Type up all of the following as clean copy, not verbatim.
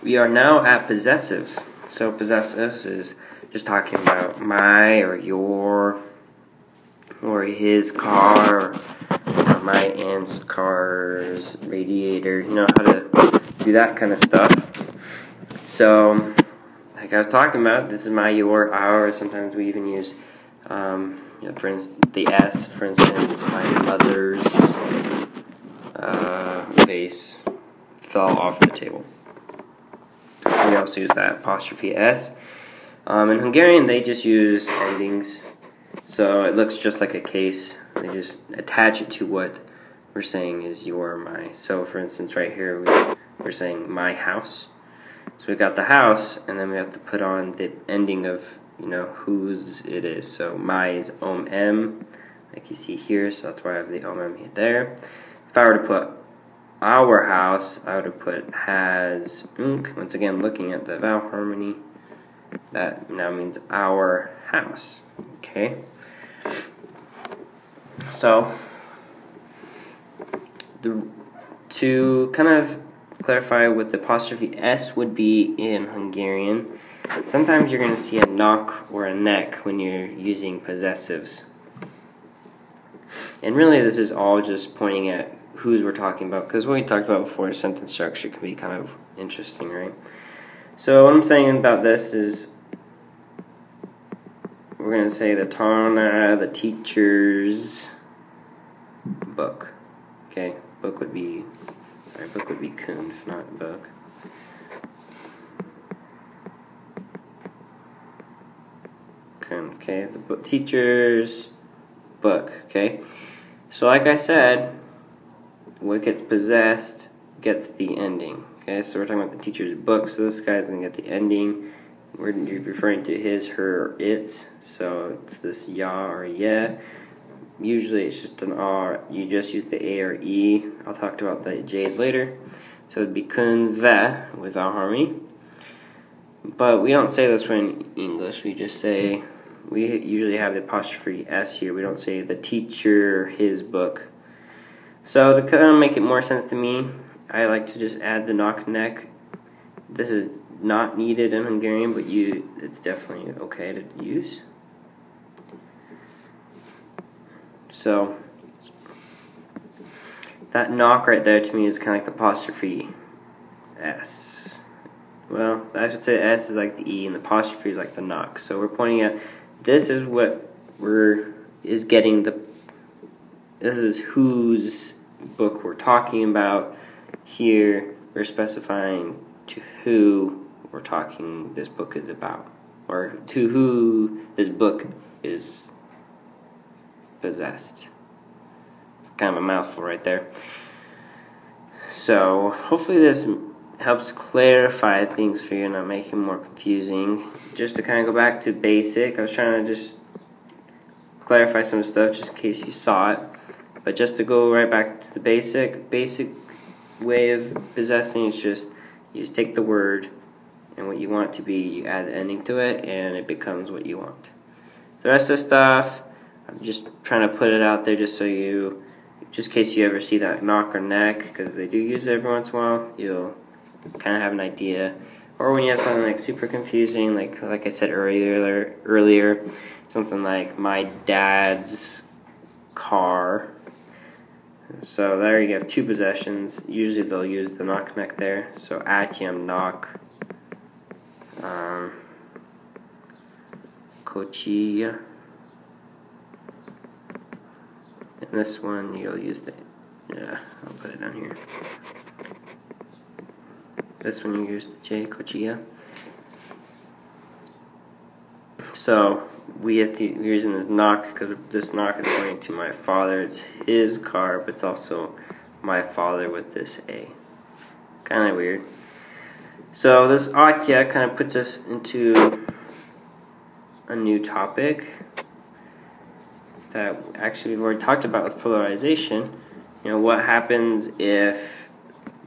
We are now at possessives. So possessives is just talking about my or your or his car or my aunt's car's radiator. You know how to do that kind of stuff. So, like I was talking about, this is my, your, our. Sometimes we even use, for instance, the S. For instance, my mother's vase fell off the table. So we also use that apostrophe S. In Hungarian, they just use endings, so it looks just like a case. They just attach it to what we're saying is your or my. So, for instance, right here, we're saying my house. So we got the house, and then we have to put on the ending of, whose it is. So my is om, like you see here, so that's why I have the om there. If I were to put our house, I would have put has unk. Once again, looking at the vowel harmony, that now means our house. Okay? So, to kind of clarify what the apostrophe S would be in Hungarian, sometimes you're going to see a knock or a neck when you're using possessives. And really, this is all just pointing at whose we're talking about, because what we talked about before, sentence structure can be kind of interesting, right? So what I'm saying about this is we're going to say the Tana, the teacher's book. Okay, book would be kun, if not book. Kun, okay, the book, teacher's book, okay? So like I said, what gets possessed gets the ending. Okay, so we're talking about the teacher's book, so this guy's going to get the ending. We're referring to his, her, or its, so it's this ya or yeah. Usually it's just an R, you just use the A or E. I'll talk about the J's later. So it'd be kun ve with our harmony. But we don't say this one in English, we just say, we usually have the apostrophe S here. We don't say the teacher, his book. So to kind of make it more sense to me, I like to just add the knock neck. This is not needed in Hungarian, but it's definitely okay to use. So that knock right there to me is kind of like the apostrophe S. Well, I should say S is like the E and the apostrophe is like the knock. So we're pointing at this is what is getting the. This is whose book we're talking about. Here we're specifying to who we're talking this book is about, or to who this book is possessed. It's kind of a mouthful right there. So hopefully this helps clarify things for you and not make it more confusing. Just to kind of go back to basic, I was trying to just clarify some stuff just in case you saw it. But just to go right back to the basic way of possessing is just you just take the word and what you want it to be, you add the ending to it, and it becomes what you want. The rest of the stuff, I'm just trying to put it out there just so just in case you ever see that knock or neck, because they do use it every once in a while, you'll kind of have an idea. Or when you have something like super confusing, like I said earlier, something like my dad's car. So there you have two possessions. Usually they'll use the knock neck there. So atiam knock, kochia. And this one you'll use I'll put it down here. This one you use the J, kochia. So we're using this knock because this knock is pointing to my father. It's his car, but it's also my father with this A. Kind of weird. So this atya kind of puts us into a new topic that actually we've already talked about with pluralization. What happens if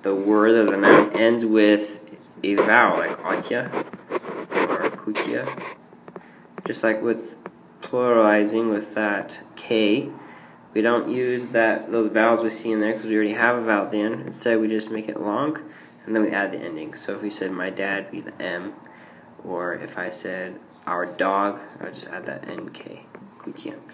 the word or the noun ends with a vowel like atya or kutia? Just like with pluralizing with that K, we don't use those vowels we see in there because we already have a vowel at the end. Instead, we just make it long, and then we add the ending. So if we said my dad, be the M, or if I said our dog, I would just add that NK, kutiyank.